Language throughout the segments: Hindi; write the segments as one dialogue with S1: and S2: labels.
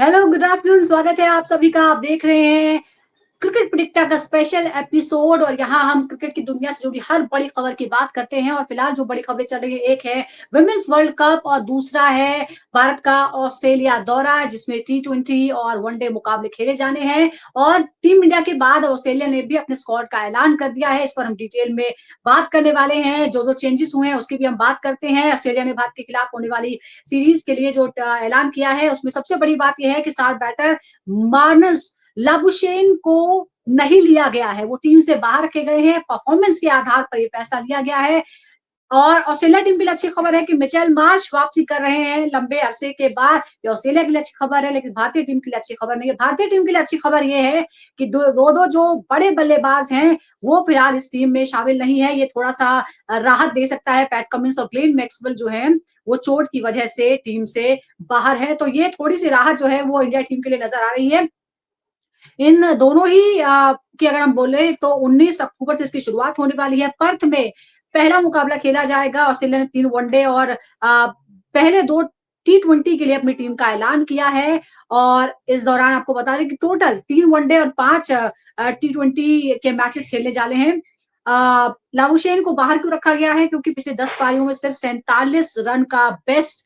S1: Hello, good afternoon. स्वागत है आप सभी का। आप देख रहे हैं क्रिकेट प्रिडिक्टर का स्पेशल एपिसोड और यहाँ हम क्रिकेट की दुनिया से जुड़ी हर बड़ी खबर की बात करते हैं। और फिलहाल जो बड़ी खबरें चल रही है, एक है विमेंस वर्ल्ड कप और दूसरा है भारत का ऑस्ट्रेलिया दौरा, जिसमें T20 और वनडे मुकाबले खेले जाने हैं। और टीम इंडिया के बाद ऑस्ट्रेलिया ने भी अपने स्क्वाड का ऐलान कर दिया है। इस पर हम डिटेल में बात करने वाले हैं। जो चेंजेस हुए हैं उसकी भी हम बात करते हैं। ऑस्ट्रेलिया ने भारत के खिलाफ होने वाली सीरीज के लिए जो ऐलान किया है उसमें सबसे बड़ी बात यह है कि स्टार बैटर मार्नस लाबुशेन को नहीं लिया गया है। वो टीम से बाहर रखे गए हैं। परफॉर्मेंस के आधार पर ये फैसला लिया गया है। और ऑस्ट्रेलिया टीम के लिए अच्छी खबर है कि मिचेल मार्श वापसी कर रहे हैं लंबे अरसे के बाद। ये ऑस्ट्रेलिया के लिए अच्छी खबर है, लेकिन भारतीय टीम के लिए अच्छी खबर नहीं है। भारतीय टीम के लिए अच्छी खबर ये है कि दो जो बड़े बल्लेबाज हैं वो फिलहाल इस टीम में शामिल नहीं है। ये थोड़ा सा राहत दे सकता है। पैट कमिंस और ग्लेन मैक्सवेल जो है वो चोट की वजह से टीम से बाहर है, तो ये थोड़ी सी राहत जो है वो इंडिया टीम के लिए नजर आ रही है। इन दोनों ही की अगर हम बोले तो 19 अक्टूबर से इसकी शुरुआत होने वाली है। पर्थ में पहला मुकाबला खेला जाएगा। ऑस्ट्रेलिया ने 3 वनडे और पहले 2 T20 के लिए अपनी टीम का ऐलान किया है। और इस दौरान आपको बता दें कि टोटल 3 वनडे और 5 T20 के मैचेस खेलने जाने हैं। लाबुशेन को बाहर क्यों रखा गया है? क्योंकि पिछले 10 पारियों में सिर्फ 47 रन का बेस्ट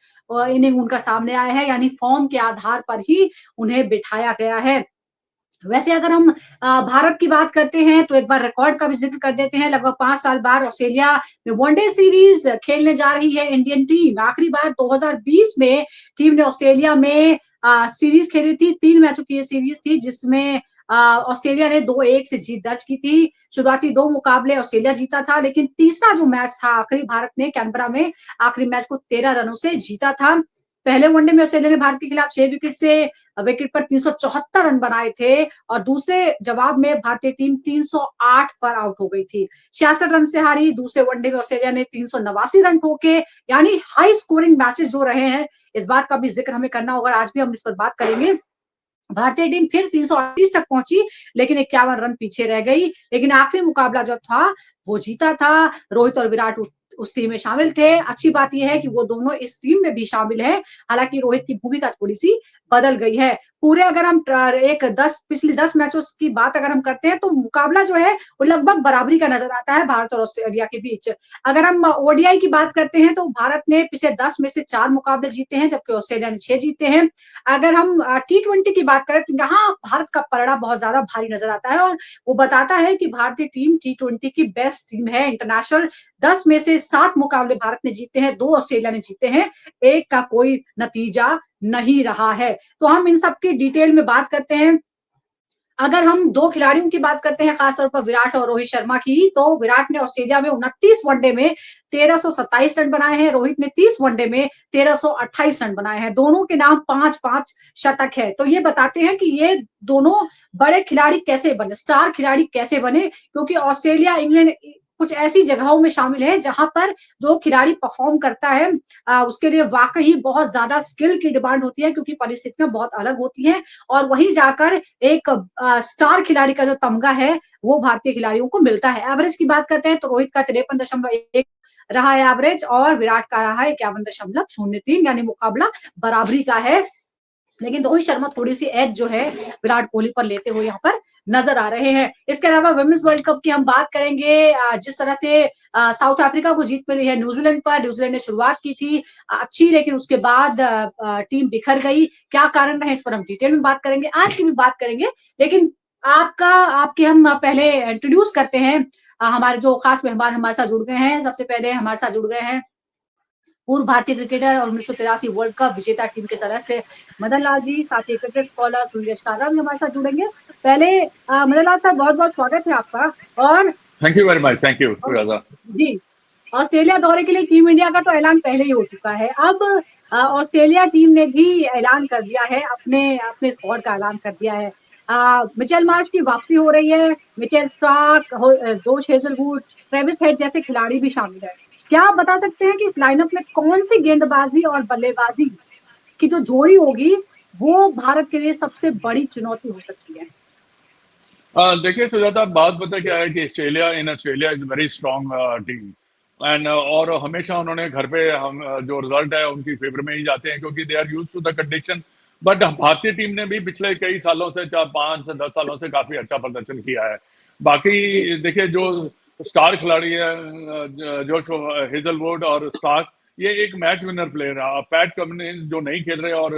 S1: इनिंग उनका सामने आया है, यानी फॉर्म के आधार पर ही उन्हें बिठाया गया है। वैसे अगर हम भारत की बात करते हैं तो एक बार रिकॉर्ड का भी जिक्र कर देते हैं। लगभग 5 साल बाद ऑस्ट्रेलिया में वनडे सीरीज खेलने जा रही है इंडियन टीम। आखिरी बार 2020 में टीम ने ऑस्ट्रेलिया में सीरीज खेली थी। 3 मैचों की ये सीरीज थी, जिसमें ऑस्ट्रेलिया ने 2-1 से जीत दर्ज की थी। शुरुआती 2 मुकाबले ऑस्ट्रेलिया जीता था, लेकिन तीसरा जो मैच था आखिरी, भारत ने कैनबरा में आखिरी मैच को 13 रनों से जीता था। पहले वनडे में ऑस्ट्रेलिया ने भारत के खिलाफ 6 विकेट पर 374 रन बनाए थे और दूसरे जवाब में भारतीय टीम 308 पर आउट हो गई थी। 66 रन से हारी। दूसरे वनडे में ऑस्ट्रेलिया ने 389 रन ठोके, यानी हाई स्कोरिंग मैचेस जो रहे हैं। इस बात का भी जिक्र हमें करना होगा, आज भी हम इस पर बात करेंगे। भारतीय टीम फिर 338 तक पहुंची, लेकिन 51 रन पीछे रह गई। लेकिन आखिरी मुकाबला जो था वो जीता था। रोहित और विराट उस टीम में शामिल थे। अच्छी बात यह है कि वो दोनों इस टीम में भी शामिल हैं। हालांकि रोहित की भूमिका थोड़ी सी बदल गई है। पूरे अगर हम पिछले 10 मैचों की बात अगर हम करते हैं तो मुकाबला जो है वो लगभग बराबरी का नजर आता है भारत और ऑस्ट्रेलिया के बीच। अगर हम ओडीआई की बात करते हैं तो भारत ने पिछले 10 में से 4 मुकाबले जीते हैं, जबकि ऑस्ट्रेलिया ने 6 जीते हैं। अगर हम T20 की बात करें तो यहाँ भारत का पलड़ा बहुत ज्यादा भारी नजर आता है और वो बताता है कि भारतीय टीम T20 की बेस्ट टीम है। इंटरनेशनल 10 में से 7 मुकाबले भारत ने जीते हैं, 2 ऑस्ट्रेलिया ने जीते हैं, एक का कोई नतीजा नहीं रहा है। तो हम इन सब की डिटेल में बात करते हैं। अगर हम 2 खिलाड़ियों की बात करते हैं, खासतौर पर विराट और रोहित शर्मा की, तो विराट ने ऑस्ट्रेलिया में 29 वनडे में 1327 रन बनाए हैं। रोहित ने 30 वनडे में 1328 रन बनाए हैं। दोनों के नाम 5-5 शतक है। तो ये बताते हैं कि ये दोनों बड़े खिलाड़ी कैसे बने, स्टार खिलाड़ी कैसे बने, क्योंकि ऑस्ट्रेलिया, इंग्लैंड कुछ ऐसी जगहों में शामिल है जहां पर जो खिलाड़ी परफॉर्म करता है उसके लिए वाकई बहुत ज्यादा स्किल की डिमांड होती है, क्योंकि परिस्थितियां बहुत अलग होती हैं। और वहीं जाकर एक स्टार खिलाड़ी का जो तमगा है वो भारतीय खिलाड़ियों को मिलता है। एवरेज की बात करते हैं तो रोहित का 53.1 रहा है एवरेज और विराट का रहा है 51.03, यानी मुकाबला बराबरी का है। लेकिन रोहित शर्मा थोड़ी सी एज जो है विराट कोहली पर लेते हुए यहाँ पर नजर आ रहे हैं। इसके अलावा वुमेन्स वर्ल्ड कप की हम बात करेंगे। जिस तरह से साउथ अफ्रीका को जीत मिली है न्यूजीलैंड पर, न्यूजीलैंड ने शुरुआत की थी अच्छी, लेकिन उसके बाद टीम बिखर गई। क्या कारण रहे इस पर हम डिटेल में बात करेंगे, आज की भी बात करेंगे। लेकिन आपके हम पहले इंट्रोड्यूस करते हैं हमारे जो खास मेहमान हमारे साथ जुड़ गए हैं। सबसे पहले हमारे साथ जुड़ गए हैं पूर्व भारतीय क्रिकेटर और 1983 वर्ल्ड कप विजेता टीम के सदस्य मदन लाल जी, साथ ही क्रिकेट स्कॉलर सूर्य कारा भी हमारे साथ जुड़ेंगे। पहले मदन लाल साहब, बहुत बहुत स्वागत है आपका। और
S2: thank you very much. Thank you Raja
S1: ji, Australia दौरे के लिए टीम इंडिया का तो ऐलान पहले ही हो चुका है। अब ऑस्ट्रेलिया टीम ने भी ऐलान कर दिया है, अपने अपने स्क्वाड का ऐलान कर दिया है। मिचेल मार्श की वापसी हो रही है। Mitchell Starc, Josh Hazlewood, Travis head जैसे खिलाड़ी भी शामिल है। क्या आप बता सकते हैं कि इस लाइनअप में कौन सी गेंदबाजी और बल्लेबाजी की जो जोड़ी होगी वो भारत के लिए सबसे बड़ी चुनौती हो सकती है?
S2: देखिए सुजाता, बात पता क्या है कि Australia is very strong team and और हमेशा उन्होंने घर पे हम जो रिजल्ट है उनकी फेवर में ही जाते हैं, क्योंकि they are used to the condition but भारतीय टीम ने भी पिछले कई सालों से 5 से 10 सालों से काफी अच्छा प्रदर्शन किया है। बाकी देखिए जो स्टार खिलाड़ी है जोश हेजलवुड और स्टार्क, ये एक मैच विनर प्लेयर है। पैट कमिंस जो नहीं खेल रहे और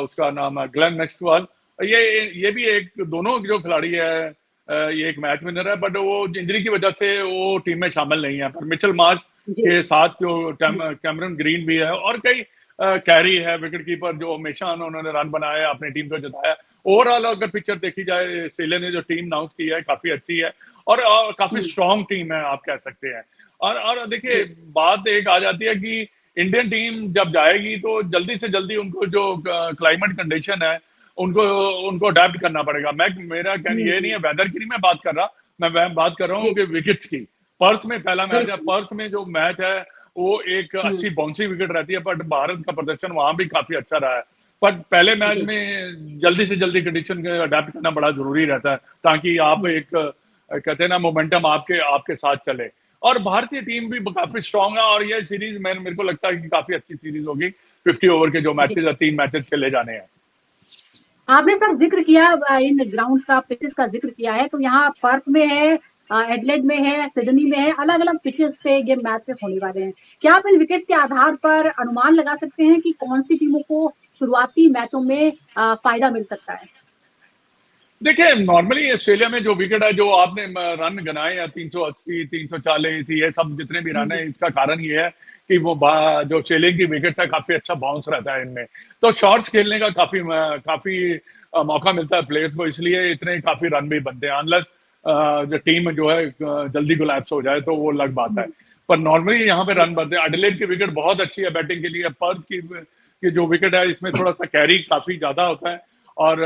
S2: उसका नाम है ग्लेन मैक्सवेल, ये भी एक, दोनों जो खिलाड़ी है ये एक मैच विनर है, बट वो इंजरी की वजह से वो टीम में शामिल नहीं है। पर मिचेल मार्श के साथ जो कैमरन ग्रीन भी है और कई कैरी है विकेट कीपर, जो हमेशा उन्होंने रन बनाया, अपनी टीम को जिताया। ओवरऑल अगर पिक्चर देखी जाए, ऑस्ट्रेलिया ने जो टीम अनाउंस की है काफी अच्छी है और काफी स्ट्रांग टीम है आप कह सकते हैं। और देखिए बात एक आ जाती है कि इंडियन टीम जब जाएगी तो जल्दी से जल्दी उनको जो क्लाइमेट कंडीशन है उनको अडेप्ट करना पड़ेगा। मेरा कहना ये नहीं है, वेदर की नहीं मैं बात कर रहा, मैं बात कर रहा हूँ कि विकेट्स की। पर्थ में पहला मैच है, पर्थ में जो मैच है वो एक अच्छी बाउंसी विकेट रहती है, बट भारत का प्रदर्शन वहां भी काफी अच्छा रहा है। पर पहले मैच में जल्दी से जल्दी कंडीशन के अडेप्ट करना बड़ा जरूरी रहता है, ताकि आप एक कहते हैं ना मोमेंटम आपके साथ चले। और भारतीय टीम भी काफी स्ट्रांग है और ये सीरीज मेरे को लगता है कि काफी अच्छी सीरीज होगी। 50 ओवर के जो मैचेस है, 3 मैचेस खेले जाने हैं।
S1: आपने सर जिक्र किया इन ग्राउंड्स का, पिचेस का जिक्र किया है, तो यहाँ पर्थ में है, एडलेड में है, सिडनी में है, अलग अलग पिचेस पे ये मैचेस होने वाले हैं। क्या आप इन विकेट्स के आधार पर अनुमान लगा सकते हैं कि कौन सी टीमों को शुरुआती मैचों में फायदा मिल सकता है?
S2: देखिए नॉर्मली ऑस्ट्रेलिया में जो विकेट है, जो आपने रन गनाए हैं 380 340, ये सब जितने भी रन है, इसका कारण ये है कि वो जो ऑस्ट्रेलिया की विकेट है काफी अच्छा बाउंस रहता है इनमें, तो शॉट्स खेलने का काफी मौका मिलता है प्लेयर्स को, इसलिए इतने काफी रन भी बनते हैं। अनलेस जो टीम जो है जल्दी कोलैप्स हो जाए तो वो अलग बात है, पर नॉर्मली यहाँ पे रन बनते हैं। एडिलेड की विकेट बहुत अच्छी है बैटिंग के लिए। पर्थ की जो विकेट है इसमें थोड़ा सा कैरी काफी ज्यादा होता है, और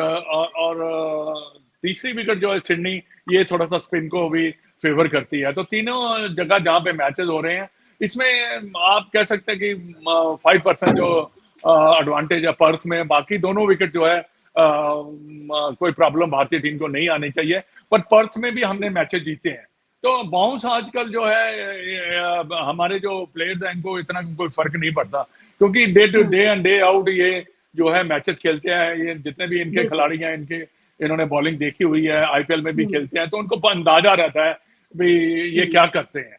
S2: तीसरी विकेट जो है सिडनी, ये थोड़ा सा स्पिन को भी फेवर करती है। तो तीनों जगह जहां पे मैचेस हो रहे हैं, इसमें आप कह सकते हैं कि 5% जो एडवांटेज है पर्थ में। बाकी दोनों विकेट जो है कोई प्रॉब्लम भारतीय टीम को नहीं आनी चाहिए, पर पर्थ में भी हमने मैचेस जीते हैं। तो बाउंस आजकल जो है हमारे जो प्लेयर्स हैं इनको इतना कोई फर्क नहीं पड़ता, क्योंकि day to day and day out ये जो है मैचेस खेलते हैं। ये जितने भी इनके खिलाड़ी हैं, इन्होंने बॉलिंग देखी हुई है, आईपीएल में भी खेलते हैं, तो उनको अंदाजा रहता है भी ये क्या करते हैं।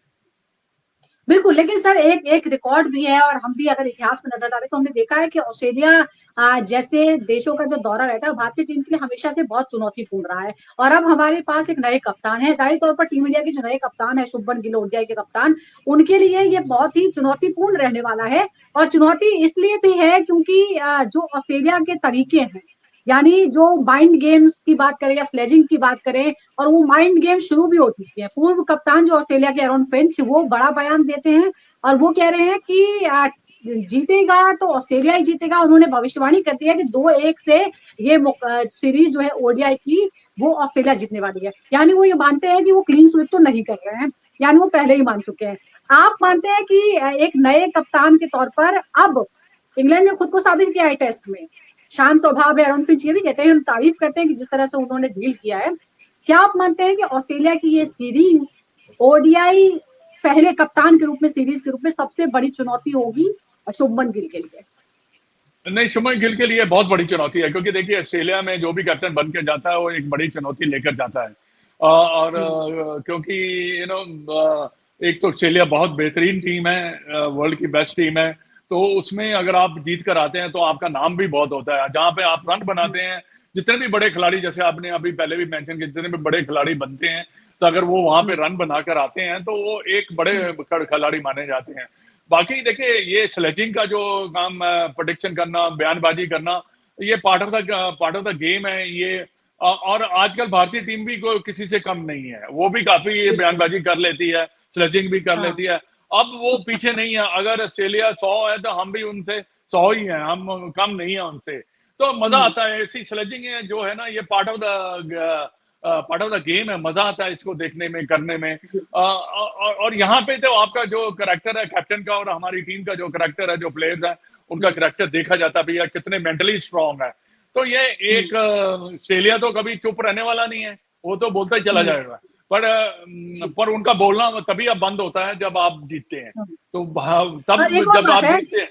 S1: बिल्कुल, लेकिन सर एक रिकॉर्ड भी है, और हम भी अगर इतिहास में नजर डालें तो हमने देखा है कि ऑस्ट्रेलिया जैसे देशों का जो दौरा रहता है भारतीय टीम के लिए हमेशा से बहुत चुनौतीपूर्ण रहा है। और अब हमारे पास एक नए कप्तान है, जाहिर तौर पर टीम इंडिया के जो नए कप्तान है शुभमन गिल, ओडीआई के कप्तान, उनके लिए ये बहुत ही चुनौतीपूर्ण रहने वाला है। और चुनौती इसलिए भी है क्योंकि जो ऑस्ट्रेलिया के तरीके हैं, यानी जो माइंड गेम्स की बात करें या स्लेजिंग की बात करें, और वो माइंड गेम शुरू भी हो चुकी है। पूर्व कप्तान जो ऑस्ट्रेलिया के एरॉन फिंच, वो बड़ा बयान देते हैं और वो कह रहे हैं कि जीतेगा तो ऑस्ट्रेलिया ही जीतेगा। उन्होंने भविष्यवाणी कर दी है कि 2-1 से ये सीरीज जो है ओडीआई की, वो ऑस्ट्रेलिया जीतने वाली है। यानी वो ये मानते हैं कि वो क्लीन स्वीप तो नहीं कर रहे हैं, यानी वो पहले ही मान चुके हैं। आप मानते हैं कि एक नए कप्तान के तौर पर अब इंग्लैंड ने खुद को साबित किया है टेस्ट में, शांत स्वभाव है, एरॉन फिंच ये भी कहते हैं, हम तारीफ करते हैं कि जिस तरह से उन्होंने डील किया है। क्या आप मानते हैं कि ऑस्ट्रेलिया की ये सीरीज ओडीआई पहले कप्तान के रूप में, सीरीज के रूप में सबसे बड़ी चुनौती होगी शुभमन गिल के लिए?
S2: नहीं, शुभमन गिल के लिए बहुत बड़ी चुनौती है, क्योंकि देखिए ऑस्ट्रेलिया में जो भी कैप्टन बन के जाता है वो एक बड़ी चुनौती लेकर जाता है। और क्योंकि एक तो ऑस्ट्रेलिया बहुत बेहतरीन टीम है, वर्ल्ड की बेस्ट टीम है, तो उसमें अगर आप जीत कर आते हैं तो आपका नाम भी बहुत होता है। जहां पे आप रन बनाते हैं, जितने भी बड़े खिलाड़ी, जैसे आपने अभी पहले भी मेंशन किया, जितने भी बड़े खिलाड़ी बनते हैं, तो अगर वो वहां पे रन बनाकर आते हैं तो वो एक बड़े खिलाड़ी माने जाते हैं। बाकी देखिए ये स्लेजिंग का जो काम, प्रेडिक्शन करना, बयानबाजी करना, ये पार्ट ऑफ द गेम है ये। और आजकल भारतीय टीम भी कोई किसी से कम नहीं है, वो भी काफी बयानबाजी कर लेती है, स्लेजिंग भी कर लेती है। अब वो पीछे नहीं है, अगर ऑस्ट्रेलिया 100 है तो हम भी उनसे 100 ही हैं, हम कम नहीं है उनसे। तो मजा आता है ऐसी स्लेजिंग है जो है ना, ये पार्ट ऑफ द गेम है, मजा आता है इसको देखने में, करने में। और यहाँ पे तो आपका जो करेक्टर है कैप्टन का और हमारी टीम का जो करेक्टर है, जो प्लेयर्स है उनका करेक्टर देखा जाता है भैया कितने मेंटली स्ट्रांग है। तो ये एक ऑस्ट्रेलिया तो कभी चुप रहने वाला नहीं है, वो तो बोलता ही चला जाएगा, पर उनका बोलना तभी अब बंद होता है जब आप जीतते हैं। तो तब जब आप जीतते हैं।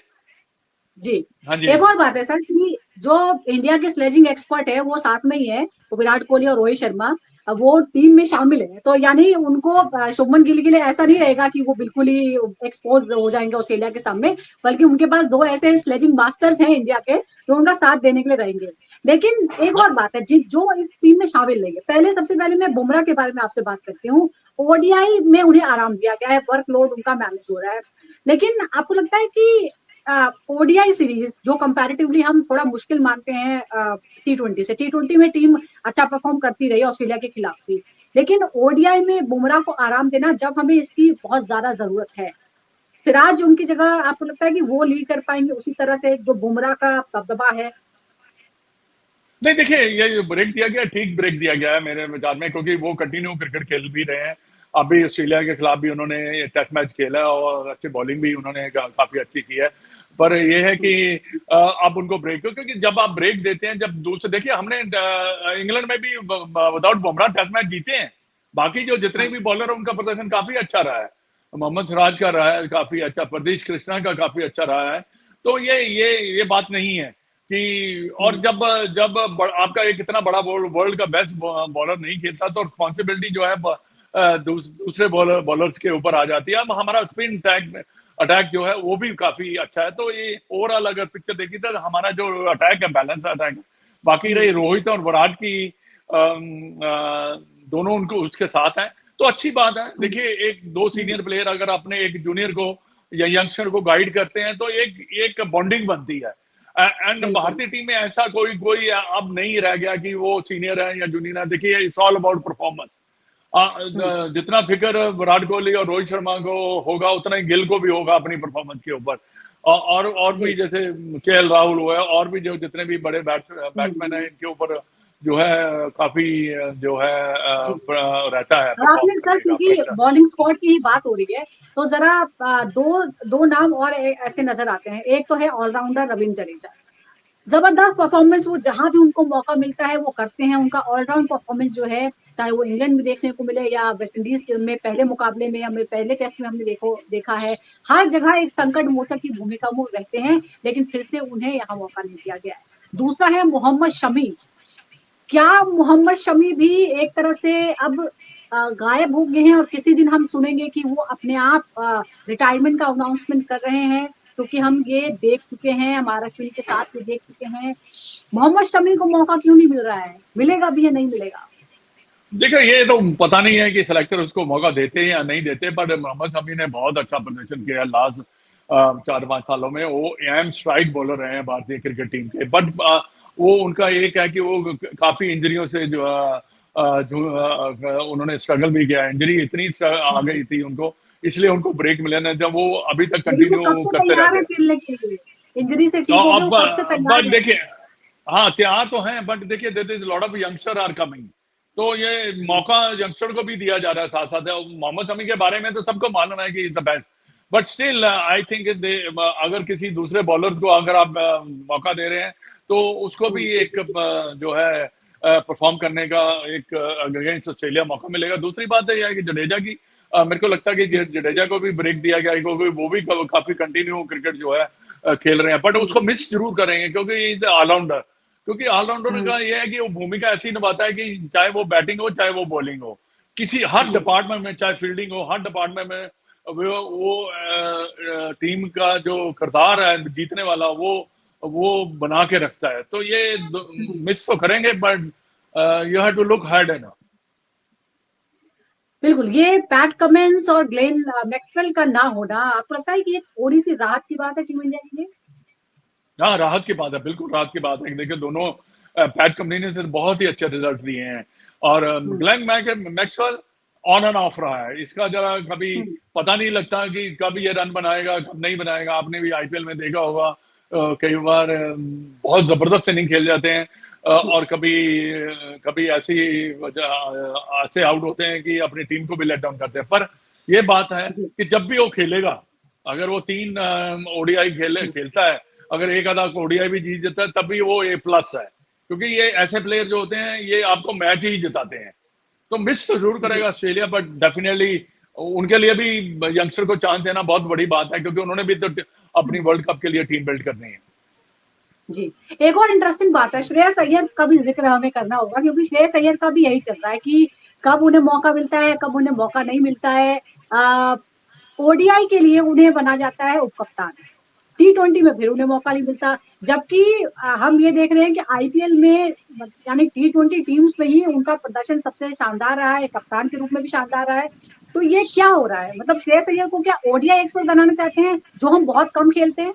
S1: जी, हाँ जी, एक और बात है सर कि जो इंडिया के स्लेजिंग एक्सपर्ट है वो साथ में ही है, वो विराट कोहली और रोहित शर्मा, वो टीम में शामिल है। तो यानी उनको शुभमन गिल के लिए ऐसा नहीं रहेगा कि वो बिल्कुल ही एक्सपोज हो जाएंगे ऑस्ट्रेलिया के सामने, बल्कि उनके पास दो ऐसे स्लेजिंग मास्टर्स हैं इंडिया के जो उनका साथ देने के लिए रहेंगे। लेकिन एक और बात है, जो इस टीम में शामिल नहीं है, सबसे पहले मैं बुमराह के बारे में आपसे बात करती हूँ। ओडीआई में उन्हें आराम दिया गया है, वर्कलोड उनका मैनेज हो रहा है, लेकिन आपको लगता है कि ओडीआई सीरीज जो कंपैरेटिवली हम थोड़ा मुश्किल मानते हैं T20 से, T20 में टीम अच्छा परफॉर्म करती रही ऑस्ट्रेलिया के खिलाफ भी, लेकिन ओडीआई में बुमराह को आराम देना जब हमें इसकी बहुत ज्यादा जरूरत है, सिराज उनकी जगह आपको लगता है कि वो लीड कर पाएंगे उसी तरह से जो बुमराह का दबदबा है?
S2: नहीं, देखिए ये ब्रेक दिया गया, ठीक ब्रेक दिया गया है मेरे विचार में, क्योंकि वो कंटिन्यू क्रिकेट खेल भी रहे हैं। अभी ऑस्ट्रेलिया के खिलाफ भी उन्होंने टेस्ट मैच खेला और अच्छी बॉलिंग भी उन्होंने काफी अच्छी की है। पर ये है कि अब उनको ब्रेक, क्योंकि जब आप ब्रेक देते हैं, जब दूसरे, देखिए हमने इंग्लैंड में भी विदाउट बुमराह टेस्ट मैच जीते हैं। बाकी जो जितने भी बॉलर हैं उनका प्रदर्शन काफी अच्छा रहा है। मोहम्मद सिराज का रहा है काफी अच्छा, प्रदीश कृष्णा का काफी अच्छा रहा है। तो ये बात नहीं है कि, और जब जब आपका एक इतना बड़ा वर्ल्ड का बेस्ट बॉलर नहीं खेलता तो रिस्पॉन्सिबिलिटी जो है दूसरे बॉलर्स के ऊपर आ जाती है। अब हमारा स्पिन अटैक जो है वो भी काफी अच्छा है। तो ये ओवरऑल अगर पिक्चर देखी तो हमारा जो अटैक है बैलेंस अटैक है। बाकी रही रोहित और विराट की, दोनों उनको उसके साथ हैं तो अच्छी बात है। देखिए एक दो सीनियर प्लेयर अगर अपने एक जूनियर को या यंगस्टर को गाइड करते हैं तो एक बॉन्डिंग बनती है। एंड भारतीय टीम में ऐसा कोई अब नहीं रह गया कि वो सीनियर है या जूनियर है। देखिए इट्स ऑल अबाउट परफॉर्मेंस। जितना फिक्र विराट कोहली और रोहित शर्मा को होगा उतना ही गिल को भी होगा अपनी परफॉर्मेंस के ऊपर। और भी जैसे केएल राहुल हुआ है, और भी जो जितने भी बड़े बैट्समैन है, इनके ऊपर जो है काफी जो है रहता है
S1: और आपने
S2: परफॉर्म
S1: कल
S2: करने का
S1: क्योंकि
S2: प्रेशर।
S1: बॉलिंग स्क्वाड की ही बात हो रही है, तो जरा दो दो नाम और ऐसे नजर आते हैं। एक तो है ऑलराउंडर रविंद्र जडेजा, जबरदस्त परफॉर्मेंस, वो जहां भी उनको मौका मिलता है वो करते हैं। उनका ऑलराउंड परफॉर्मेंस जो है, चाहे वो इंग्लैंड में देखने को मिले या वेस्ट इंडीज में पहले मुकाबले में या पहले टेस्ट में हमने देखा है, हर जगह एक संकट मोचक की भूमिका में रहते हैं, लेकिन फिर से उन्हें यहाँ मौका नहीं दिया गया है। दूसरा है मोहम्मद शमी। क्या मोहम्मद शमी भी एक तरह से अब गायब हो गए हैं और किसी दिन हम सुनेंगे कि वो अपने आप रिटायरमेंट का अनाउंसमेंट कर रहे हैं? क्योंकि हम ये देख चुके हैं, हमारा टीम के साथ भी देख चुके हैं। मोहम्मद शमी को मौका क्यों नहीं मिल रहा है? मिलेगा भी या नहीं मिलेगा?
S2: देखो ये तो पता नहीं है कि सिलेक्टर उसको मौका देते हैं या नहीं देते, बट मोहम्मद शमी ने बहुत अच्छा प्रदर्शन किया लास्ट 4-5 सालों में। वो एम स्ट्राइक बॉलर रहे हैं भारतीय क्रिकेट टीम के। बट वो उनका एक है कि वो काफी इंजरियों से उन्होंने स्ट्रगल भी किया। इंजरी इतनी आ गई थी उनको, इसलिए उनको ब्रेक मिला नहीं। जब वो अभी तक
S1: लेकिन वो कब
S2: कंटिन्यू
S1: से
S2: करते
S1: तैयार
S2: रहते
S1: है
S2: हैं।
S1: खेलने के लिए? इंजरी से
S2: तो
S1: ठीक हो गए, वो
S2: अब
S1: कब से तैयार
S2: बट
S1: है?
S2: देखिए, हाँ तैयार तो हैं, बट देखिए there is lot of youngster are coming. तो ये मौका यंगस्टर को भी दिया जा रहा है साथ साथ। मोहम्मद शमी के बारे में तो सबको मालूम है कि is the best, but still I think अगर किसी दूसरे बॉलर को अगर आप मौका दे रहे हैं तो उसको भी एक जो है परफॉर्म करने का एक अगेंस्ट ऑस्ट्रेलिया मौका मिलेगा। दूसरी बात है कि जडेजा की, मेरे को लगता है कि जडेजा को भी ब्रेक दिया गया, क्योंकि वो भी काफी कंटिन्यू क्रिकेट जो है खेल रहे हैं। बट उसको मिस जरूर करेंगे क्योंकि इज ऑलराउंडर। क्योंकि ऑलराउंडर का ये है कि वो भूमिका ऐसी निभाता है कि चाहे वो बैटिंग हो चाहे वो बॉलिंग हो, किसी हर डिपार्टमेंट में, चाहे फील्डिंग हो, हर डिपार्टमेंट में वो टीम का जो किरदार है जीतने वाला वो बना के रखता है। तो ये मिस तो करेंगे, but you have to look head and.
S1: बिल्कुल, ये पैट कमिंस और ग्लेन मैक्सवेल का ना होना, आपको लगता है कि ये थोड़ी सी राहत की बात है टीम इंडिया के लिए?
S2: हाँ राहत की बात है, बिल्कुल राहत की बात है। देखिए दोनों पैट कंपनी ने बहुत ही अच्छे रिजल्ट दिए हैं, और Glenn Maxwell on end of रहा है। इसका जरा कभी पता नहीं लगता कि कब ये रन बनाएगा कब नहीं बनाएगा। आपने भी आईपीएल में देखा होगा, कई बार बहुत जबरदस्त इनिंग खेल जाते हैं, और कभी कभी ऐसे आउट होते हैं कि अपनी टीम को भी लेट डाउन करते हैं। पर ये बात है कि जब भी वो खेलेगा, अगर वो 3 ओडीआई खेलता है, अगर एक आधा ओडीआई भी जीत जाता है तब भी वो A+ है। क्योंकि ये ऐसे प्लेयर जो होते हैं ये आपको मैच ही जिताते हैं। तो मिस तो जरूर करेगा ऑस्ट्रेलिया, बट डेफिनेटली उनके लिए भी यंगस्टर को चांस देना बहुत बड़ी बात है, क्योंकि उन्होंने भी तो अपनी वर्ल्ड कप के लिए टीम बिल्ड करनी है।
S1: जी। एक और इंटरेस्टिंग बात है, श्रेयस अय्यर का भी ज़िक्र हमें करना होगा क्योंकि श्रेयस अय्यर का भी यही चल रहा है कि कब उन्हें मौका मिलता है, कब उन्हें मौका नहीं मिलता है। ओडीआई के लिए उन्हें बना जाता है उपकप्तान, टी20 में फिर उन्हें मौका नहीं मिलता। जबकि हम ये देख रहे हैं कि आईपीएल में यानी टी20 टीम्स में ही उनका प्रदर्शन सबसे शानदार रहा है, कप्तान के रूप में भी शानदार रहा है। तो ये क्या हो रहा है? मतलब श्रेयस अय्यर को क्या ओडीआई एक्सपर्ट बनाना चाहते हैं, जो हम बहुत कम खेलते हैं?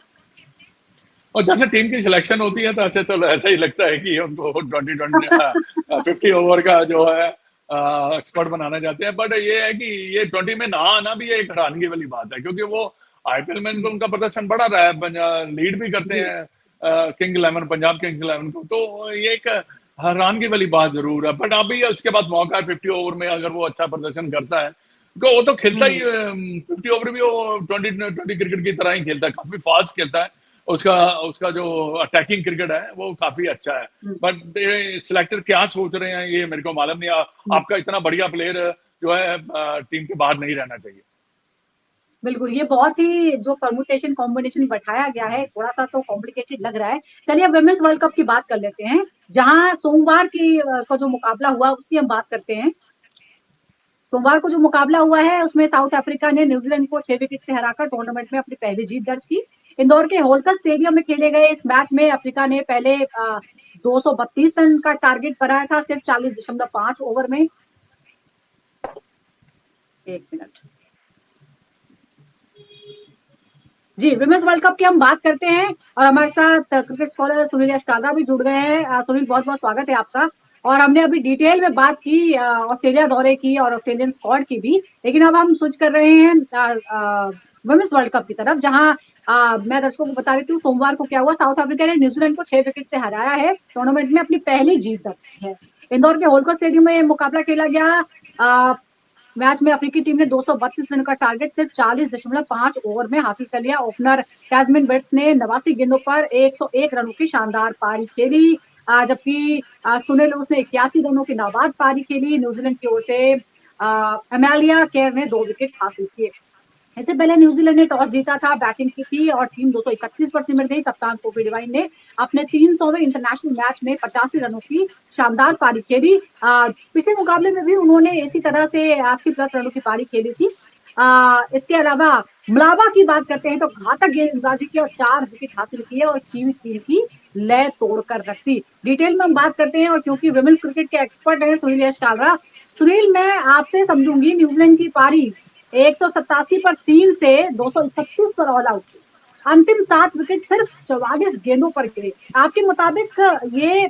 S2: और जैसे टीम की सिलेक्शन होती है तो ऐसा ही लगता है कि उनको 50 ओवर का जो है एक्सपर्ट बनाना चाहते हैं। बट ये है कि ये 20 में ना आना भी एक हैरानगी वाली बात है, क्योंकि वो आईपीएल में तो उनका प्रदर्शन बढ़ा रहा है, लीड भी करते
S1: जी।
S2: हैं किंग 11 पंजाब किंग्स 11 को। तो ये एक हैरानगी वाली बात जरूर है। बट अभी उसके बाद मौका है 50 ओवर में, अगर वो अच्छा प्रदर्शन करता है तो वो तो खेलता ही
S1: हुँ।
S2: 50 ओवर भी वो 20 क्रिकेट की तरह ही खेलता है, काफी फास्ट खेलता है। उसका उसका जो अटैकिंग क्रिकेट है वो काफी अच्छा है।
S1: हुँ,
S2: बट सिलेक्टर क्या सोच रहे हैं ये मेरे को मालूम नहीं।
S1: हुँ।
S2: आपका इतना बढ़िया प्लेयर जो है टीम के बाहर नहीं रहना चाहिए।
S1: बिल्कुल, ये बहुत ही जो परम्यूटेशन कॉम्बिनेशन बैठाया गया है, थोड़ा-सा तो कॉम्प्लिकेटेड लग रहा है। चलिए अब वुमेन्स वर्ल्ड कप की बात कर लेते हैं, जहाँ सोमवार की को जो मुकाबला हुआ उसकी हम बात करते हैं। सोमवार को जो मुकाबला हुआ है उसमें साउथ अफ्रीका ने न्यूजीलैंड को 6 विकेट से हराकर टूर्नामेंट में अपनी पहली जीत दर्ज की। इंदौर के होलकर स्टेडियम में खेले गए इस मैच में अफ्रीका ने पहले 232 रन का टारगेट बनाया था सिर्फ 40.5 ओवर में। 1 मिनट। जी, विमेन्स वर्ल्ड कप की हम बात करते हैं और हमारे साथ क्रिकेट स्कॉलर सुनील अष्टागा भी जुड़ गए हैं। सुनील बहुत-बहुत स्वागत है आपका। और हमने अभी डिटेल में बात की ऑस्ट्रेलिया दौरे की और ऑस्ट्रेलियन स्क्वाड की भी, लेकिन अब हम स्विच कर रहे हैं वुमेन्स वर्ल्ड कप की तरफ, जहाँ मैं दर्शकों को बता रही थी सोमवार को क्या हुआ, साउथ अफ्रीका ने न्यूजीलैंड को 6 विकेट से हराया है, टूर्नामेंट में अपनी पहली जीत दर्ज की है। इंदौर के होलकर स्टेडियम में ये मुकाबला खेला गया। अ, मैच में अफ्रीकी टीम ने 232 रन का टारगेट सिर्फ 40.5 ओवर में हासिल कर लिया। ओपनर कैजमिन बेट्स ने 89 गेंदों पर 101 रनों की शानदार पारी खेली, जबकि सुनील उसने 81 रनों की नाबाद पारी खेली। न्यूजीलैंड की ओर से अमेलिया केयर ने 2 विकेट हासिल किए। इससे पहले न्यूजीलैंड ने टॉस जीता था, बैटिंग की थी और टीम 231 पर सिमट गई। कप्तान सोफी डिवाइन ने अपने 300वें इंटरनेशनल मैच में 85 रनों की शानदार पारी खेली। पिछले मुकाबले में भी उन्होंने इसी तरह से 80+ रनों की पारी खेली थी। इसके अलावा मलाबा की बात करते हैं तो घातक गेंदबाजी की और 4 विकेट हासिल किए और टीम की लय तोड़कर रख दी। डिटेल में हम बात करते हैं और क्योंकि वुमेन्स क्रिकेट के एक्सपर्ट हैं सुनील यश कालरा, सुनील मैं आपसे समझूंगी न्यूजीलैंड की पारी 187 पर 3 से 231 पर ऑल आउट हुई। अंतिम 7 विकेट सिर्फ 44 गेंदों पर गिरे। आपके मुताबिक ये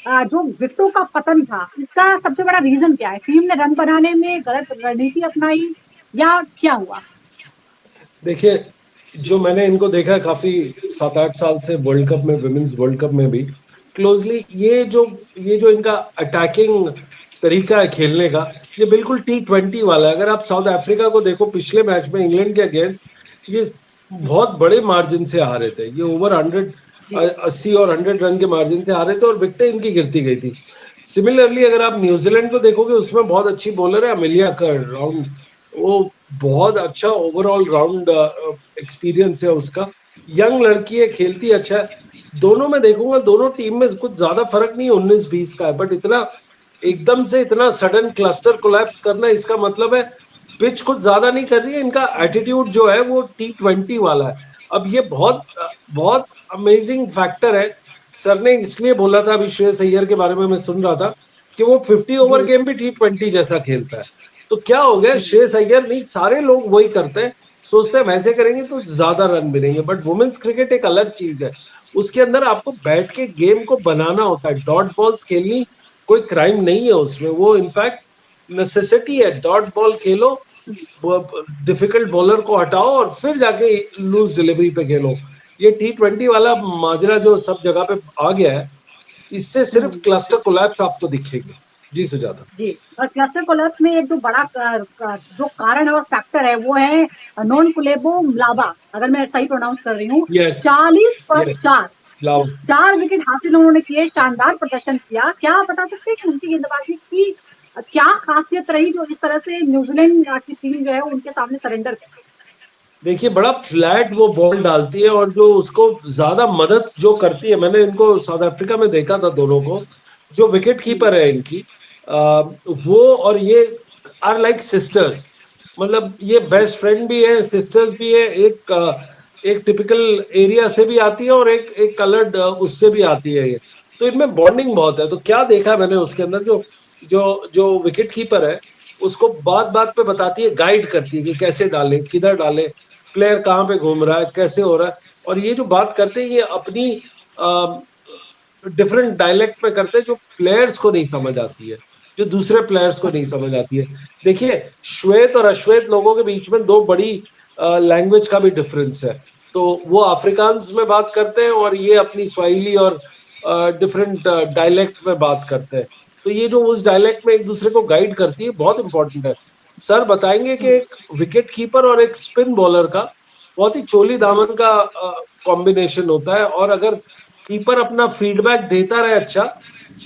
S1: जो विकेटों का पतन था, इसका सबसे बड़ा रीजन क्या है? टीम ने रन बनाने में गलत रणनीति अपनाई या क्या हुआ?
S3: देखिए, जो मैंने इनको देखा है काफी 7-8 साल से वर्ल्ड कप में, विमेन्स वर्ल्ड कप में भी क्लोजली, ये जो इनका अटैकिंग तरीका है खेलने का, ये बिल्कुल टी20 वाला है। अगर आप साउथ अफ्रीका को देखो, पिछले मैच में इंग्लैंड के अगेंस्ट ये बहुत बड़े मार्जिन से हारे थे। ये ओवर 80 और 100 रन के मार्जिन से हारे थे और विकेटें इनकी गिरती गई थी। सिमिलरली अगर आप न्यूजीलैंड को देखोगे, उसमें बहुत अच्छी बॉलर है अमेलिया कर राउंड, वो बहुत अच्छा ओवरऑल राउंड एक्सपीरियंस है उसका। यंग लड़की है, खेलती अच्छा है। दोनों में देखूंगा, दोनों टीम में कुछ ज्यादा फर्क नहीं 19-20 का है, बट इतना एकदम से इतना सडन क्लस्टर कोलैप्स करना, इसका मतलब है पिच कुछ ज्यादा नहीं कर रही है। इनका एटीट्यूड जो है वो टी20 वाला है। अब ये बहुत बहुत अमेजिंग फैक्टर है। सर ने इसलिए बोला था, अभी श्रेयस अय्यर के बारे में मैं सुन रहा था कि वो 50 ओवर
S1: जी।
S3: गेम भी टी20 जैसा खेलता है। तो क्या हो गया,
S1: हम्म,
S3: श्रेयस अय्यर नहीं, सारे लोग वही करते हैं, सोचते हैं वैसे करेंगे तो ज्यादा रन मिलेंगे। बट वुमेन्स क्रिकेट एक अलग चीज है, उसके अंदर आपको बैठ के गेम को बनाना होता है। डॉट बॉल्स खेलनी कोई क्राइम नहीं है उसमें, वो इनफैक्ट नेसेसिटी है। डॉट बॉल खेलो, डिफिकल्ट बॉलर को हटाओ और फिर जाके लूज डिलीवरी पे खेलो। ये टी20 वाला माजरा जो सब जगह पे आ गया है, इससे सिर्फ
S1: हम्म।
S3: क्लस्टर कोलैप्स आपको दिखेंगे। जी सुजाता।
S1: जी, और क्लस्टर कोलैप्स में एक जो बड़ा जो कारण है और फैक्टर है वो है नॉन कुलेबो मलाबा, अगर मैं सही प्रोनाउंस कर रही हूँ।
S3: यस,
S1: 40 पर
S3: यस,
S1: 4,
S3: लाओ।
S1: 4 विकेट हासिल उन्होंने किए, शानदार प्रदर्शन किया। क्या आप बता सकते हैं कि उनकी गेंदबाजी की क्या खासियत रही जो इस तरह से न्यूजीलैंड की टीम जो है उनके सामने सरेंडर कर गई?
S3: देखिए बड़ा फ्लैट वो बॉल डालती है, और जो उसको ज्यादा मदद जो करती है, मैंने इनको साउथ अफ्रीका में देखा था दोनों को, जो विकेट कीपर है इनकी, वो और ये आर लाइक सिस्टर्स। मतलब ये बेस्ट फ्रेंड भी है, सिस्टर्स भी है। एक टिपिकल एरिया से भी आती है, और एक कलर्ड उससे भी आती है ये। तो इनमें बॉन्डिंग बहुत है। तो क्या देखा मैंने उसके अंदर, जो जो जो विकेट कीपर है उसको बात बात पे बताती है, गाइड करती है कि कैसे डाले, किधर डाले, प्लेयर कहाँ पे घूम रहा है, कैसे हो रहा है। और ये जो बात करते हैं ये अपनी डिफरेंट डायलेक्ट में करते हैं, जो प्लेयर्स को नहीं समझ आती है, जो दूसरे प्लेयर्स को नहीं समझ आती है। देखिए श्वेत और अश्वेत लोगों के बीच में दो बड़ी लैंग्वेज का भी डिफरेंस है। तो वो अफ्रीकान्स में बात करते हैं, और ये अपनी स्वाहिली और डिफरेंट डायलेक्ट में बात करते हैं। तो ये जो उस डायलेक्ट में एक दूसरे को गाइड करती है, बहुत इंपॉर्टेंट है। सर बताएंगे कि एक विकेट कीपर और एक स्पिन बॉलर का बहुत ही चोली दामन का कॉम्बिनेशन होता है। और अगर कीपर अपना फीडबैक देता रहे अच्छा,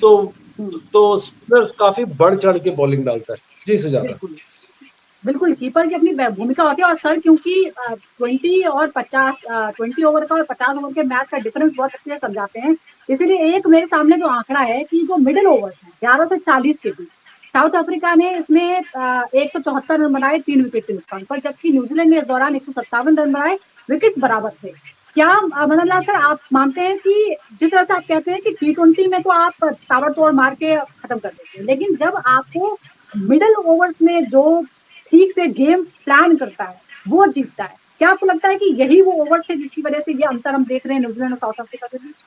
S3: तो स्पिनर्स काफी बढ़ चढ़ के बॉलिंग डालता है। जी सुजाता।
S1: बिल्कुल बिल्कुल, कीपर की अपनी भूमिका होती है। और सर क्योंकि 20 ओवर का और 50 ओवर के मैच का डिफरेंस बहुत अच्छे से समझाते हैं, इसीलिए एक मेरे सामने जो आंकड़ा है कि जो मिडिल ओवर्स है 11 से 40 के बीच, साउथ अफ्रीका ने इसमें 174 रन बनाए 3 विकेट के नुकसान पर, जबकि न्यूजीलैंड ने इस दौरान 157 रन बनाए, विकेट बराबर थे। क्या मदन लाल सर आप मानते हैं कि जिस तरह से आप कहते हैं कि T20 में तो आप ताबड़तोड़ मार के खत्म कर देते हैं, लेकिन जब आपको मिडिल ओवर्स में जो ठीक से गेम प्लान करता है वो जीतता है, क्या आपको लगता है कि यही वो ओवर्स है जिसकी वजह से ये अंतर हम देख रहे हैं न्यूजीलैंड और साउथ अफ्रीका के बीच?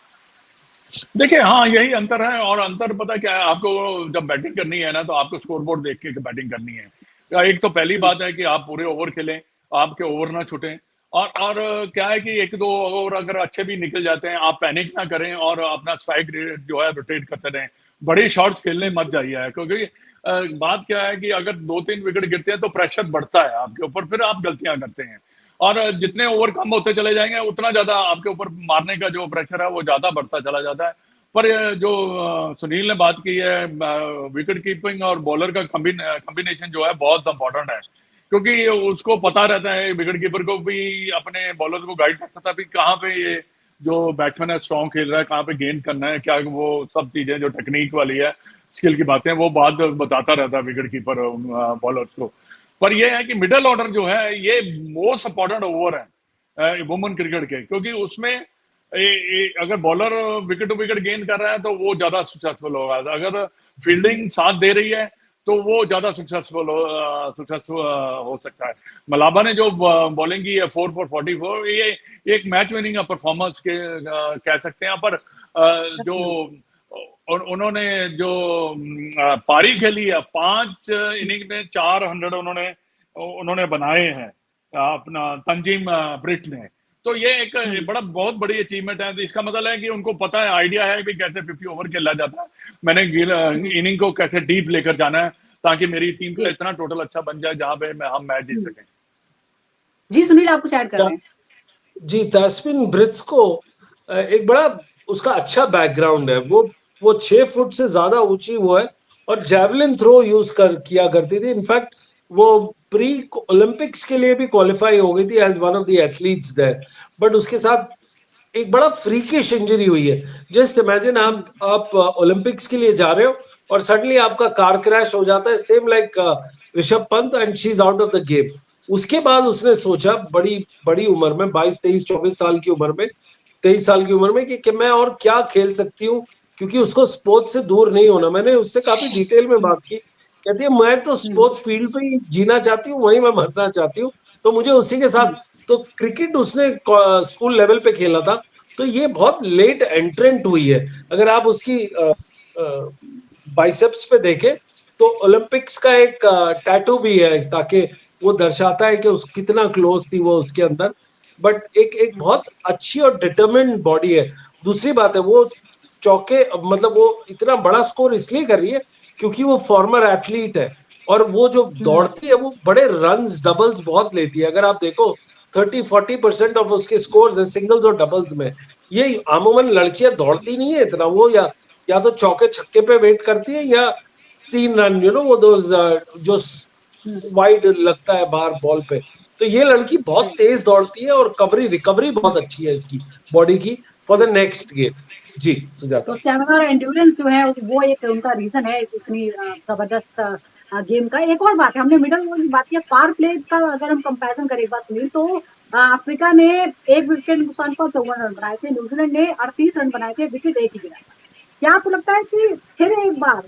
S2: देखिए हाँ, यही अंतर है। और अंतर पता क्या है आपको, जब बैटिंग करनी है ना तो आपको स्कोरबोर्ड देख के बैटिंग करनी है। एक तो पहली बात है कि आप पूरे ओवर खेलें, आपके ओवर ना छूटें। और क्या है कि एक दो ओवर अगर अच्छे भी निकल जाते हैं, आप पैनिक ना करें और अपना स्ट्राइक रेट जो है रोटेट करते रहें। बड़े शॉट्स खेलने मत जाइए, क्योंकि बात क्या है कि अगर 2-3 विकेट गिरते हैं तो प्रेशर बढ़ता है आपके ऊपर, फिर आप गलतियां करते हैं। और जितने ओवर कम होते चले जाएंगे उतना ज्यादा आपके ऊपर मारने का जो प्रेशर है वो ज्यादा बढ़ता चला जाता है। पर ये जो सुनील ने बात की है, विकेट कीपिंग और बॉलर का कॉम्बिनेशन जो है बहुत इंपॉर्टेंट है, क्योंकि उसको पता रहता है, विकेट कीपर को भी अपने बॉलर को गाइड करता था भी कहाँ पे ये जो बैट्समैन है स्ट्रॉन्ग खेल रहा है, कहाँ पे गेंद करना है, क्या वो सब चीजें जो टेक्निक वाली है, स्किल की बातें, वो बात बताता रहता है विकेट कीपर बॉलर्स को। पर यह है कि मिडिल ऑर्डर जो है ये मोस्ट इंपॉर्टेंट ओवर है वुमेन क्रिकेट के, क्योंकि उसमें अगर bowler wicket to wicket gain कर रहा है तो वो ज्यादा सक्सेसफुल होगा। अगर फील्डिंग साथ दे रही है तो वो ज्यादा सक्सेसफुल हो सकता है। मलाबा ने जो बॉलिंग की है 4 for 44, ये एक मैच विनिंग परफॉर्मेंस के कह सकते हैं। पर जो उन्होंने जो पारी खेली है 5 इनिंग में 400 उन्होंने बनाए हैं अपना तंजीम ब्रिट ने। तो ये एक बड़ा बहुत बड़ी अचीवमेंट है। तो इसका मतलब है कि उनको पता है, आइडिया है भी कैसे 50 ओवर खेला जाता है, मैंने इनिंग को कैसे डीप लेकर जाना है ताकि मेरी टीम का इतना टोटल अच्छा बन जाए जहां पे हम मैच जीत सकें।
S1: जी सुनील, आप कुछ ऐड कर रहे हैं?
S3: जी, तास्मिन ब्रिट्स को एक बड़ा उसका अच्छा बैकग्राउंड है। वो 6 फुट से ज्यादा ऊंची वो है, और जैवलिन थ्रो यूज किया करती थी। इनफैक्ट वो प्री ओलंपिक्स के लिए भी क्वालिफाई हो गई थी as one of the athletes there. But उसके साथ एक बड़ा फ्रीकिश इंजरी हुई है। जस्ट इमेजिन आप ओलंपिक्स के लिए जा रहे हो और सडनली आपका कार क्रैश हो जाता है, same like Rishabh Pant, and she is out of the game. उसके बाद उसने सोचा बड़ी बड़ी उम्र में, 22 23 24 साल की उम्र में, 23 साल की उम्र में, कि मैं और क्या खेल सकती हूँ, क्योंकि उसको स्पोर्ट्स से दूर नहीं होना। मैंने उससे काफी डिटेल में बात की, कहती है मैं तो स्पोर्ट्स फील्ड पे ही जीना चाहती हूँ, वहीं मैं मरना चाहती हूँ। तो मुझे उसी के साथ, तो क्रिकेट उसने स्कूल लेवल पे खेला था। तो ये बहुत लेट एंट्रेंट हुई है। अगर आप उसकी बाइसेप्स पे देखें तो ओलंपिक्स का एक टैटू भी है, ताकि वो दर्शाता है कि उस कितना क्लोज थी वो उसके अंदर। बट एक बहुत अच्छी और डिटरमिन्ड बॉडी है। दूसरी बात है, वो चौके, मतलब वो इतना बड़ा स्कोर इसलिए कर रही है क्योंकि वो फॉर्मर एथलीट है, और वो जो दौड़ती है वो बड़े रन्स डबल्स बहुत लेती है। अगर आप देखो 30-40% ऑफ उसके स्कोर्स है सिंगल्स और डबल्स में। ये अमूमन लड़कियां दौड़ती नहीं है इतना। वो या तो चौके छक्के पे वेट करती है, या 3 रन, वो दो जो वाइड लगता है बाहर बॉल पे, तो ये लड़की बहुत तेज दौड़ती है और रिकवरी बहुत अच्छी है इसकी बॉडी की फॉर द नेक्स्ट गेम। जी सुजाता।
S1: तो स्टैमिना और एंड्योरेंस जो है वो एक उनका रीजन है इतनी जबरदस्त गेम का। एक और बात है, हमने मिडल ओवर की बात किया, पावर प्ले का अगर हम कंपैरिजन करें एक बात सुनिए तो अफ्रीका ने एक विकेट नुकसान पर 54 रन बनाए थे, न्यूजीलैंड ने 38 रन बनाए थे, विकेट एक ही गिरा। क्या आपको लगता है कि फिर एक बार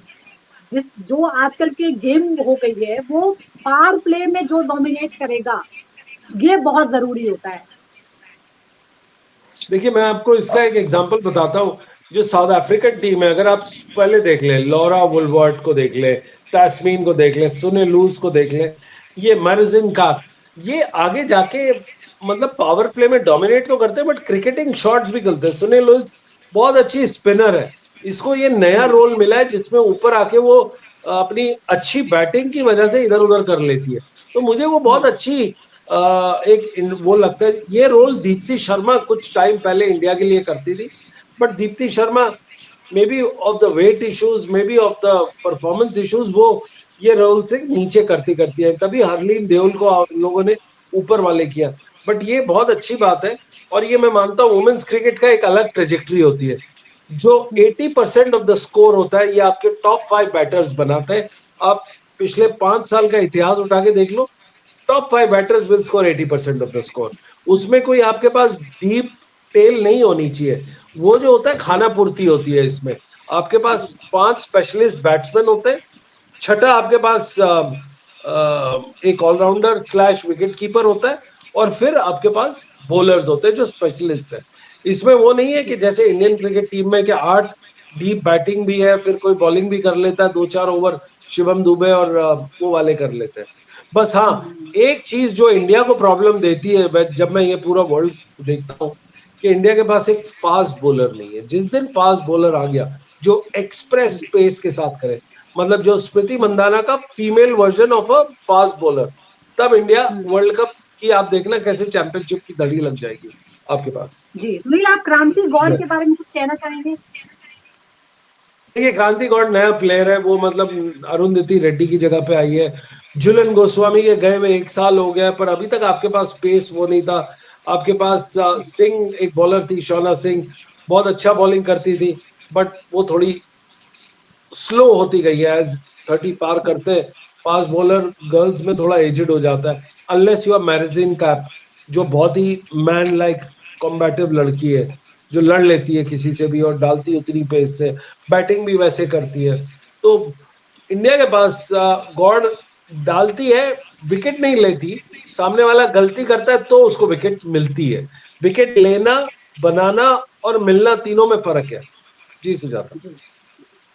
S1: जो आजकल की गेम हो गई है वो पावर प्ले में जो डोमिनेट करेगा ये बहुत जरूरी होता है?
S3: देखिए मैं आपको इसका एक एग्जांपल बताता हूँ। जो साउथ अफ्रीकन टीम है, अगर आप पहले देख लें, लॉरा वुलवर्ट को देख लें, तस्मीन को देख लें, सुने लूज को देख लें, ये मर्जिन का, ये आगे जाके मतलब पावर प्ले में डोमिनेट तो करते हैं बट क्रिकेटिंग शॉट्स भी खेलते हैं। सुने लूज बहुत अच्छी स्पिनर है, इसको ये नया रोल मिला है जिसमें ऊपर आके वो अपनी अच्छी बैटिंग की वजह से इधर उधर कर लेती है। तो मुझे वो बहुत अच्छी वो लगता है। ये रोल दीप्ति शर्मा कुछ टाइम पहले इंडिया के लिए करती थी, but Deepti Sharma maybe of the weight issues, maybe of the performance issues, वो ये रोल से नीचे करती करती है, तभी हरलीन देओल को लोगों ने ऊपर वाले किया। बट ये बहुत अच्छी बात है और ये मैं मानता हूँ वुमेन्स क्रिकेट का एक अलग ट्रेजेक्ट्री होती है। जो 80% ऑफ द स्कोर होता है ये आपके टॉप 5 बैटर्स बनाते हैं। आप पिछले 5 साल का इतिहास उठा के देख लो, top 5 batters will score 80% of the score. उसमें कोई आपके पास डीप टेल नहीं होनी चाहिए, वो जो होता है खाना पूर्ति होती है। इसमें आपके पास 5 स्पेशलिस्ट बैट्समैन होते हैं, छठा आपके पास एक ऑलराउंडर स्लैश विकेट कीपर होता है, और फिर आपके पास बॉलर्स होते हैं जो स्पेशलिस्ट है। इसमें वो नहीं है कि जैसे इंडियन क्रिकेट टीम में कि 8 डीप बैटिंग भी है, फिर कोई बॉलिंग भी कर लेता है, 2-4 ओवर शिवम दुबे और वो वाले कर लेते हैं। बस हाँ, एक चीज जो इंडिया को प्रॉब्लम देती है जब मैं ये पूरा वर्ल्ड देखता हूँ, कि इंडिया के पास एक फास्ट बॉलर नहीं है। जिस दिन फास्ट बॉलर आ गया जो एक्सप्रेस पेस के साथ करे, मतलब जो स्मृति मंदाना का female version of a fast bowler, तब इंडिया वर्ल्ड कप की आप देखना कैसे चैंपियनशिप की दड़ी लग जाएगी आपके पास।
S1: जी सुनील, आप क्रांति गौड़ के बारे में कुछ कहना चाहेंगे?
S3: देखिए क्रांति गौड़ नया प्लेयर है, वो मतलब अरुंधति रेड्डी की जगह पे आई है। झूलन गोस्वामी के गए में 1 साल हो गया, पर अभी तक आपके पास पेस वो नहीं था। आपके पास सिंह एक बॉलर थी, शोना सिंह, बहुत अच्छा बॉलिंग करती थी, बट वो थोड़ी स्लो होती गई है। एज 30 पार करते फास्ट बॉलर गर्ल्स में थोड़ा एजेड हो जाता है, अनलेस यू आर मैरिजिन कैप, जो बहुत ही मैन लाइक कॉम्बैटिव लड़की है, जो लड़ लेती है किसी से भी और डालती उतनी पेस से, बैटिंग भी वैसे करती है। तो इंडिया के पास गॉड डालती है, विकेट नहीं लेती। सामने वाला गलती करता है तो उसको विकेट मिलती है। विकेट लेना, बनाना और मिलना, तीनों में फर्क है। जी सुजाता
S1: जी,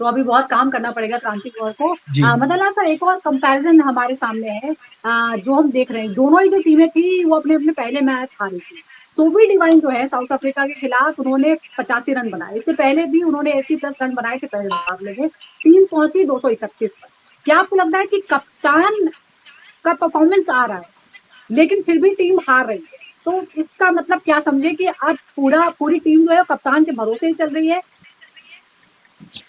S1: तो अभी बहुत काम करना पड़ेगा क्रांति कौर को।
S3: जी।
S1: मदन लाल सर, एक और कंपैरिजन हमारे सामने है जो हम देख रहे हैं, दोनों ही जो टीमें थी वो अपने अपने पहले मैच हारी थी। सोबी डिवाइन जो है साउथ अफ्रीका के खिलाफ, उन्होंने 85 रन बनाए, इससे पहले भी उन्होंने 80+ रन बनाए थे पहले मुकाबले में, टीम पहुंची 231 पर। क्या आपको लगता है कि कप्तान का परफॉर्मेंस आ रहा है लेकिन फिर भी टीम हार रही है, तो इसका मतलब क्या समझे कि अब पूरी टीम जो है कप्तान के भरोसे ही चल रही है?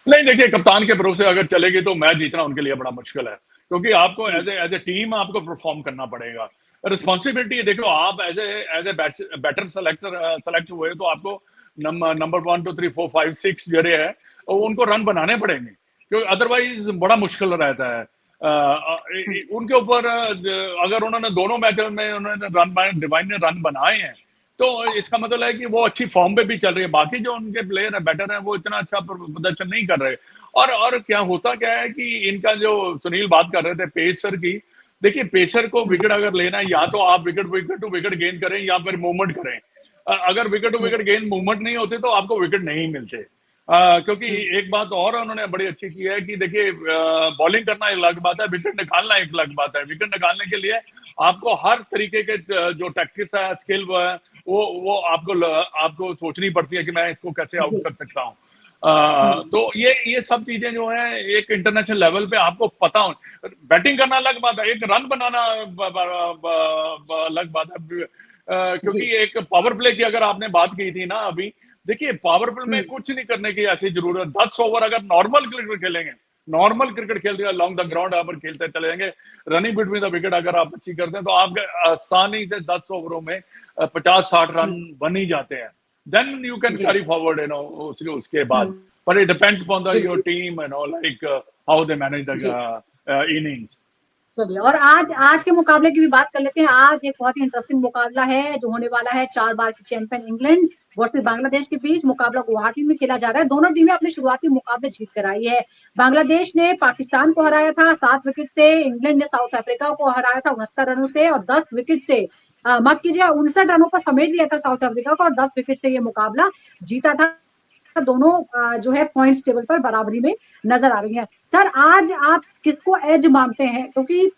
S2: नहीं, देखिए कप्तान के भरोसे अगर चलेगी तो मैच जीतना उनके लिए बड़ा मुश्किल है, क्योंकि आपको एज ए टीम आपको परफॉर्म करना पड़ेगा। रिस्पॉन्सिबिलिटी देखो, आप एज ए बैटर सेलेक्ट हुए तो आपको नंबर 1 2 3 4 5 6 जड़े है उनको रन बनाने पड़ेंगे, क्योंकि अदरवाइज बड़ा मुश्किल रहता है। उनके ऊपर अगर उन्होंने दोनों मैचों में उन्होंने डिवाइन ने रन बनाए हैं तो इसका मतलब है कि वो अच्छी फॉर्म पे भी चल रही है। बाकी जो उनके प्लेयर है बैटर है वो इतना अच्छा प्रदर्शन नहीं कर रहे। और क्या होता क्या है कि इनका जो सुनील बात कर रहे थे पेसर की, देखिए पेसर को विकेट अगर लेना है या तो आप विकेट टू विकेट गेंद करें या फिर मूवमेंट करें। अगर विकेट टू विकेट गेंद मूवमेंट नहीं होते तो आपको विकेट नहीं मिलते। क्योंकि एक बात और उन्होंने बड़ी अच्छी की है कि देखिए बॉलिंग करना एक अलग बात है, विकेट निकालना एक अलग बात है। विकेट निकालने के लिए आपको हर तरीके के जो टैक्टिक्स है, स्किल वो आपको सोचनी पड़ती है कि मैं इसको कैसे आउट कर सकता हूँ। तो ये सब चीजें जो है एक इंटरनेशनल लेवल पे आपको पता हो। बैटिंग करना अलग बात है, एक रन बनाना अलग बात है। क्योंकि एक पावर प्ले की अगर आपने बात की थी ना अभी, देखिए पावर प्ले में कुछ नहीं करने की ऐसी जरूरत। 10 ओवर अगर नॉर्मल क्रिकेट खेलेंगे नॉर्मल क्रिकेट खेलते हैं लॉन्ग द ग्राउंड आप खेलते चले जाएंगे, रनिंग बिटवीन द विकेट अगर आप अच्छी करते हैं तो आप आसानी से 10 ओवरों में 50-60 रन बन ही जाते हैं, देन यू कैन
S1: जी।
S2: कैरी फॉरवर्ड उसके बाद, but it depends upon your team, like how they manage the innings.
S1: चलिए, और आज के मुकाबले की भी बात कर लेते हैं। आज एक बहुत ही इंटरेस्टिंग मुकाबला है जो होने वाला है, 4 बार की चैंपियन इंग्लैंड वर्सेस बांग्लादेश के बीच। मुकाबला गुवाहाटी में खेला जा रहा है। दोनों टीमें अपने शुरुआती मुकाबले जीत कर आई है। बांग्लादेश ने पाकिस्तान को हराया था 7 विकेट से, इंग्लैंड ने साउथ अफ्रीका को हराया था 69 रनों से, और 10 विकेट से माफ कीजिए 59 रनों पर समेट लिया था साउथ अफ्रीका को, और 10 विकेट से ये मुकाबला जीता था। दोनों जो है पॉइंट्स टेबल पर बराबरी में नजर आ रही हैं। सर, आज आप किसको एज मानते हैं? क्योंकि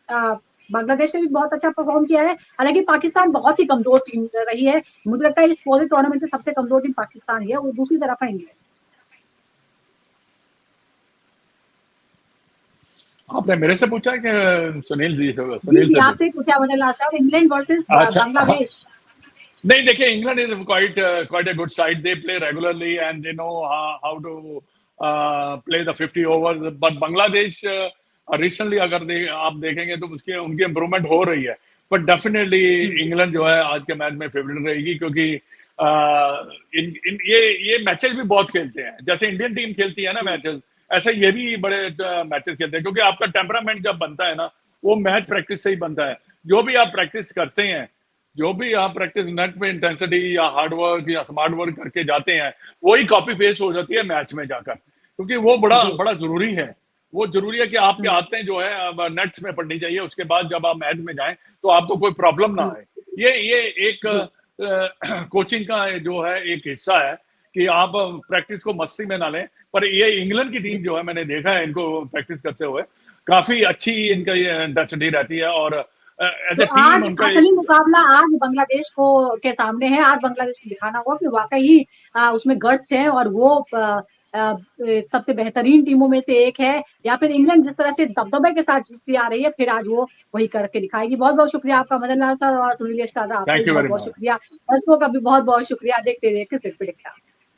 S1: बांग्लादेश ने भी बहुत अच्छा परफॉर्म किया है, हालांकि पाकिस्तान बहुत ही कमजोर टीम रही है। मुझे लगता है इस पूरे टूर्नामेंट में सबसे कमजोर टीम पाकिस्तान ही है, और दूसरी तरफ है इंग्लैंड।
S2: आपने मेरे से पूछा है कि सुनील जी
S1: जी, आपसे पूछा मैंने last time, England versus Bangladesh.
S2: नहीं, देखिए, England is quite a good side, they play regularly and they know how to play the 50 overs, but Bangladesh recently अगर आप देखेंगे तो उनकी इंप्रूवमेंट हो रही है, बट डेफिनेटली इंग्लैंड जो है आज के मैच में फेवरेट रहेगी, क्योंकि ये मैचेस भी बहुत खेलते हैं, जैसे इंडियन टीम खेलती है ना मैचेस, ऐसे ये भी बड़े मैचेस खेलते हैं, क्योंकि आपका टेम्परामेंट जब बनता है ना, वो मैच प्रैक्टिस से ही बनता है। जो भी आप प्रैक्टिस करते हैं, जो भी आप प्रैक्टिस नेट में इंटेंसिटी या हार्ड वर्क या स्मार्ट वर्क करके जाते हैं, वही कॉपी पेस्ट हो जाती है मैच में जाकर, क्योंकि वो बड़ा जरूरी है। वो जरूरी है कि आपकी आदतें जो है नेट्स में पड़नी चाहिए, उसके बाद जब आप मैच में जाएं तो आपको कोई प्रॉब्लम ना आए। ये एक कोचिंग का जो है एक हिस्सा है कि आप प्रैक्टिस को मस्ती में ना लें, पर ये इंग्लैंड की टीम जो है, मैंने देखा है इनको प्रैक्टिस करते हुए, काफी अच्छी इनका ये इंटेंसिटी रहती है, और एज ए टीम उनका
S1: असली मुकाबला आज बांग्लादेश को के सामने है। आज बांग्लादेश को दिखाना होगा कि वाकई उसमें गट्स है, और वो सबसे बेहतरीन टीमों में से एक है, या फिर इंग्लैंड जिस तरह से दबदबे के साथ जीतती आ रही है, फिर आज वो वही करके दिखाएगी। बहुत बहुत शुक्रिया आपका मदन लाल सर, और सुनील आपका बहुत बहुत शुक्रिया, दर्शकों का भी बहुत बहुत शुक्रिया। देखते रहिए क्रिकेट प्रेडिक्टर।